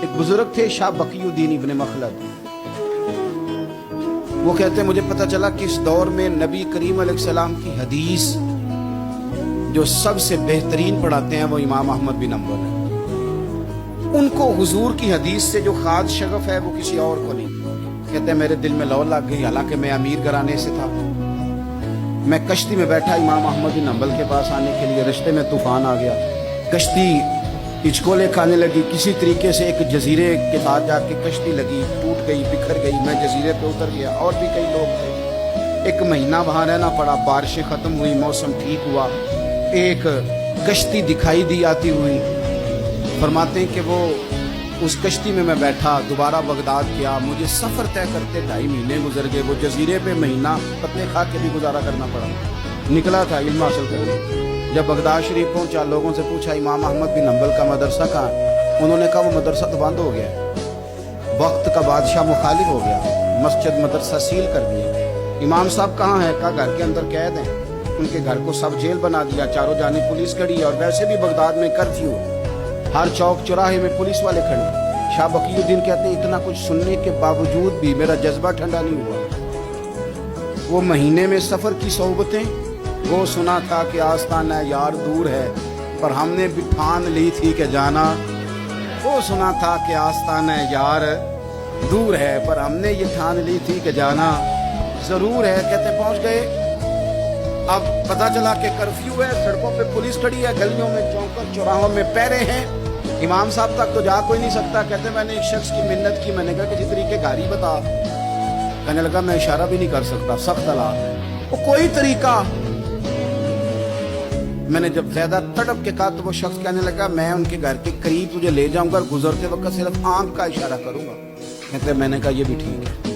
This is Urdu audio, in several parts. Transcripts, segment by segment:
ایک بزرگ تھے شاہ بقیُدین ابن مخلد، وہ کہتے ہیں مجھے پتہ چلا کہ اس دور میں نبی کریم علیہ السلام کی حدیث جو سب سے بہترین پڑھاتے ہیں وہ امام احمد بن حنبل ہیں۔ ان کو حضور کی حدیث سے جو خاص شغف ہے وہ کسی اور کو نہیں۔ کہتے ہیں میرے دل میں لو لگ گئی، حالانکہ میں امیر گھرانے سے تھا۔ میں کشتی میں بیٹھا امام احمد بن حنبل کے پاس آنے کے لیے، رشتے میں طوفان آ گیا، کشتی ہچکولے کھانے لگی، کسی طریقے سے ایک جزیرے کے ساتھ جا کے کشتی لگی، ٹوٹ گئی، بکھر گئی، میں جزیرے پہ اتر گیا، اور بھی کئی لوگ تھے۔ ایک مہینہ وہاں رہنا پڑا، بارشیں ختم ہوئی، موسم ٹھیک ہوا، ایک کشتی دکھائی دی آتی ہوئی۔ فرماتے ہیں کہ وہ اس کشتی میں بیٹھا، دوبارہ بغداد گیا، مجھے سفر طے کرتے 2.5 مہینے گزر گئے، وہ جزیرے پہ مہینہ پتے کھا کے بھی گزارا کرنا پڑا۔ نکلا تھا علم حاصل کرنے، جب بغداد شریف پہنچا، لوگوں سے پوچھا امام احمد بن حنبل کا مدرسہ کہاں ہے؟ انہوں نے کہا وہ مدرسہ تو بند ہو گیا ہے، وقت کا بادشاہ مخالف ہو گیا، مسجد مدرسہ سیل کر دیا۔ امام صاحب کہاں ہیں؟ کہا گھر کے اندر قید ہیں۔ ان کے گھر کو سب جیل بنا دیا، چاروں جانب پولیس کھڑی ہے، اور ویسے بھی بغداد میں کرفیو، ہر چوک چوراہے میں پولیس والے کھڑے ہیں۔ شاہ بقی الدین کہتے ہیں اتنا کچھ سننے کے باوجود بھی میرا جذبہ ٹھنڈا نہیں ہوا۔ وہ مہینے میں سفر کی صحبتیں، وہ سنا تھا کہ آستانہ یار دور ہے، پر ہم نے بھی ٹھان لی تھی کہ جانا۔ وہ سنا تھا کہ آستانہ یار دور ہے، پر ہم نے یہ ٹھان لی تھی کہ جانا ضرور ہے۔ کہتے پہنچ گئے، اب پتہ چلا کہ کرفیو ہے، سڑکوں پہ پولیس کھڑی ہے، گلیوں میں چوکوں چوراہوں میں پہرے ہیں، امام صاحب تک تو جا کوئی نہیں سکتا۔ کہتے میں نے ایک شخص کی منت کی، میں نے کہا کسی طریقے گاڑی بتا۔ کہنے لگا میں اشارہ بھی نہیں کر سکتا، سخت حالات ہے، وہ کوئی طریقہ۔ میں نے جب زیادہ تڑپ کے کہا تو وہ شخص کہنے لگا میں ان کے گھر کے قریب تجھے لے جاؤں گا، گزرتے وقت صرف آنکھ کا اشارہ کروں گا۔ کہتے میں نے کہا یہ بھی ٹھیک ہے۔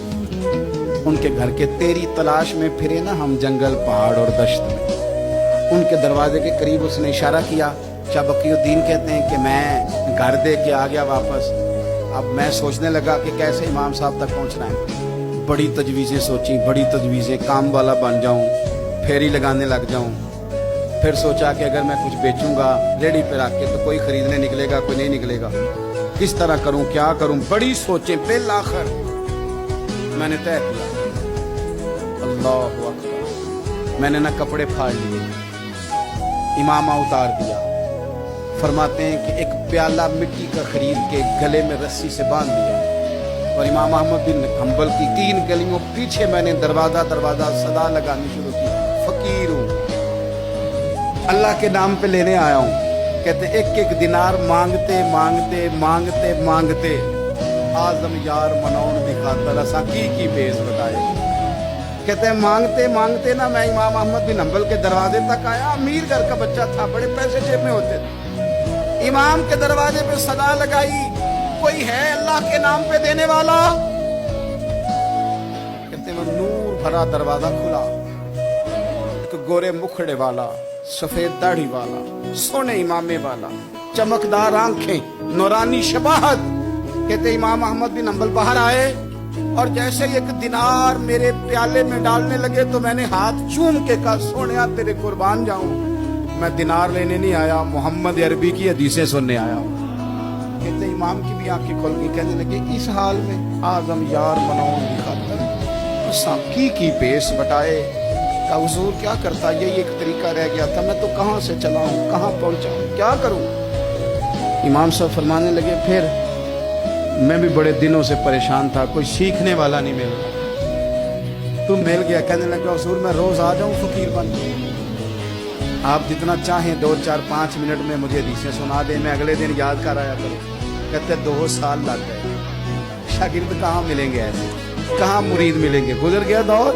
ان کے گھر کے تیری تلاش میں پھرے نا ہم جنگل پہاڑ اور دشت میں، ان کے دروازے کے قریب اس نے اشارہ کیا۔ شاہ بقی الدین کہتے ہیں کہ میں گھر دے کے آ گیا واپس۔ اب میں سوچنے لگا کہ کیسے امام صاحب تک پہنچنا ہے۔ بڑی تجویزیں سوچیں، بڑی تجویزیں، کام والا بن جاؤں، پھیری لگانے لگ جاؤں۔ پھر سوچا کہ اگر میں کچھ بیچوں گا ریڈی پہ رکھ کے تو کوئی خریدنے نکلے گا، کوئی نہیں نکلے گا، کس طرح کروں، کیا کروں، بڑی سوچیں۔ بالآخر میں نے طے کیا، اللہ اکبر، میں نے نہ کپڑے پھاڑ لیے، امامہ اتار دیا۔ فرماتے ہیں کہ ایک پیالہ مٹی کا خرید کے گلے میں رسی سے باندھ دیا، اور امام احمد بن حنبل کی 3 گلیوں پیچھے میں نے دروازہ دروازہ صدا لگانی شروع کی، فقیر ہوں، اللہ کے نام پہ لینے آیا ہوں۔ کہتے ایک ایک دینار مانگتے مانگتے مانگتے مانگتے آزم یار منون دی خاطر اسا کی بیز بتائے۔ کہتے ہیں مانگتے مانگتے نا میں امام احمد بن حنبل کے دروازے تک آیا۔ امیر گھر کا بچہ تھا، بڑے پیسے جیب میں ہوتے تھے۔ امام کے دروازے پہ صدا لگائی، کوئی ہے اللہ کے نام پہ دینے والا؟ کہتے ہیں وہ نور بھرا دروازہ کھلا، ایک گورے مکھڑے والا، سفید داڑھی والا، سونے امامے والا، چمکدار آنکھیں، نورانی شباہت۔ کہتے امام احمد بن حنبل باہر آئے، اور جیسے ایک دینار میرے پیالے میں ڈالنے لگے تو میں نے ہاتھ چوم کے کہا سونیا تیرے قربان جاؤں، میں دینار لینے نہیں آیا، محمد عربی کی حدیثیں سننے آیا ہوں۔ کہتے امام کی بھی آنکھیں کھل گئی، کہنے لگے اس حال میں آزم یار منون دی خاطر ساکی کی پیش بٹائے۔ کہ حضور کیا کرتا، یہی ایک طریقہ رہ گیا تھا، میں تو کہاں سے چلا ہوں، کہاں پہنچا ہوں، کیا کروں؟ امام صاحب فرمانے لگے پھر میں بھی بڑے دنوں سے پریشان تھا، کوئی سیکھنے والا نہیں مل رہا، تم مل گیا۔ کہنے لگا حضور میں روز آ جاؤں فقیر بن کے، آپ جتنا چاہیں 2 4 5 منٹ میں مجھے حدیثیں سنا دیں، میں اگلے دن یاد کر آیا کروں۔ کہتے 2 سال لگ گئے، شاگرد کہاں ملیں گے ایسے، کہاں مرید ملیں گے، گزر گیا دور۔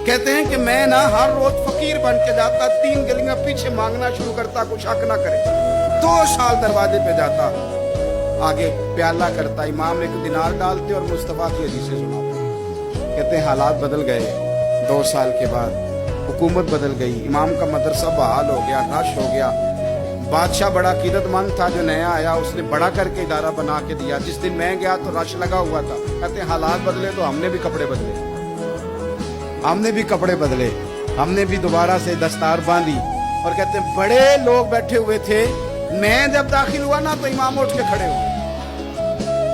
کہتے ہیں کہ میں نا ہر روز فقیر بن کے جاتا، 3 گلیاں پیچھے مانگنا شروع کرتا، کچھ حق نہ کرے، 2 سال دروازے پہ جاتا، آگے پیالہ کرتا، امام ایک دینار ڈالتے اور مصطفیٰ کی حدیثیں سناتے۔ کہتے ہیں حالات بدل گئے، 2 سال کے بعد حکومت بدل گئی، امام کا مدرسہ بحال ہو گیا، رش ہو گیا۔ بادشاہ بڑا عقیدت مند تھا، جو نیا آیا اس نے بڑا کر کے ادارہ بنا کے دیا۔ جس دن میں گیا تو رش لگا ہوا تھا۔ کہتے ہیں حالات بدلے تو ہم نے بھی کپڑے بدلے، ہم نے بھی دوبارہ سے دستار باندھی، اور کہتے ہیں بڑے لوگ بیٹھے ہوئے تھے، میں جب داخل ہوا نا تو امام اٹھ کے کھڑے ہوئے،